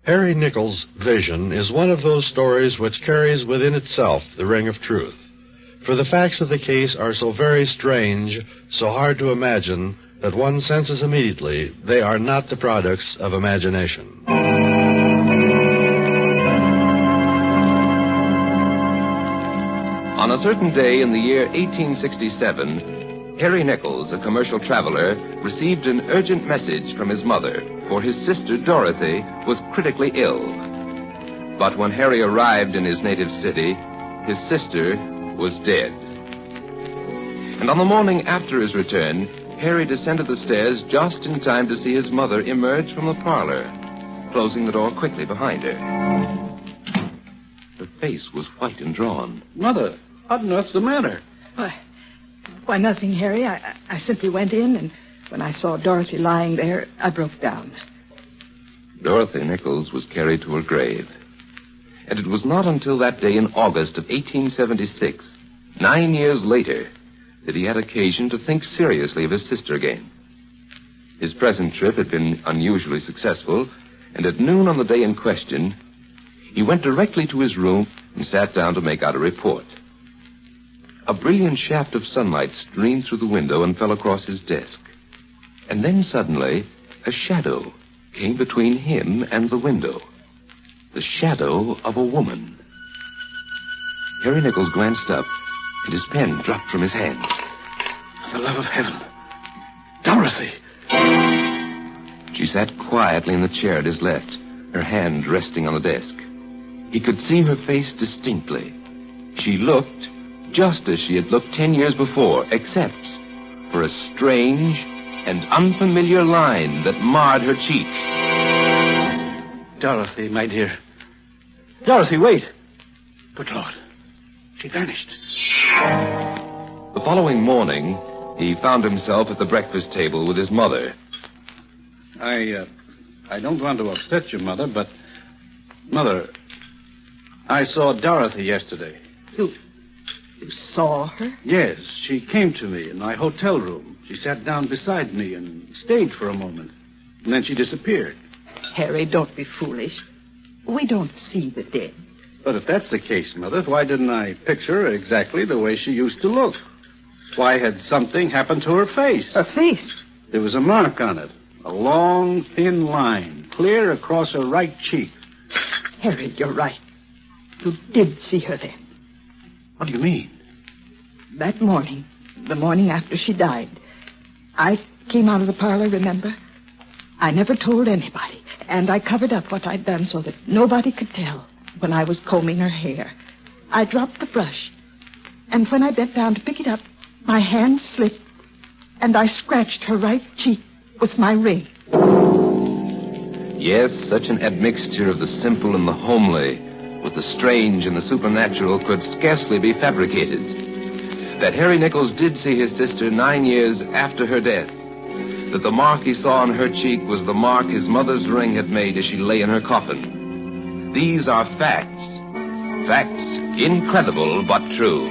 Harry Nichols' vision is one of those stories which carries within itself the ring of truth. For the facts of the case are so very strange, so hard to imagine, that one senses immediately they are not the products of imagination. On a certain day in the year 1867, Harry Nichols, a commercial traveler, received an urgent message from his mother, for his sister Dorothy was critically ill. But when Harry arrived in his native city, his sister was dead. And on the morning after his return, Harry descended the stairs just in time to see his mother emerge from the parlor, closing the door quickly behind her. Her face was white and drawn. Mother, what on earth's the matter? Why, nothing, Harry. I simply went in, and when I saw Dorothy lying there, I broke down. Dorothy Nichols was carried to her grave. And it was not until that day in August of 1876, 9 years later, that he had occasion to think seriously of his sister again. His present trip had been unusually successful, and at noon on the day in question, he went directly to his room and sat down to make out a report. A brilliant shaft of sunlight streamed through the window and fell across his desk. And then suddenly, a shadow came between him and the window. The shadow of a woman. Harry Nichols glanced up, and his pen dropped from his hand. For the love of heaven. Dorothy! She sat quietly in the chair at his left, her hand resting on the desk. He could see her face distinctly. She looked just as she had looked 10 years before, except for a strange and unfamiliar line that marred her cheek. Dorothy, my dear. Dorothy, wait. Good Lord. She vanished. The following morning, he found himself at the breakfast table with his mother. I don't want to upset you, Mother, but... Mother, I saw Dorothy yesterday. You saw her? Yes, she came to me in my hotel room. She sat down beside me and stayed for a moment. And then she disappeared. Harry, don't be foolish. We don't see the dead. But if that's the case, Mother, why didn't I picture her exactly the way she used to look? Why had something happened to her face? Her face? There was a mark on it. A long, thin line, clear across her right cheek. Harry, you're right. You did see her then. What do you mean? That morning, the morning after she died, I came out of the parlor, remember? I never told anybody, and I covered up what I'd done so that nobody could tell when I was combing her hair. I dropped the brush, and when I bent down to pick it up, my hand slipped, and I scratched her right cheek with my ring. Yes, such an admixture of the simple and the homely, with the strange and the supernatural, could scarcely be fabricated. That Harry Nichols did see his sister 9 years after her death. That the mark he saw on her cheek was the mark his mother's ring had made as she lay in her coffin. These are facts. Facts incredible but true.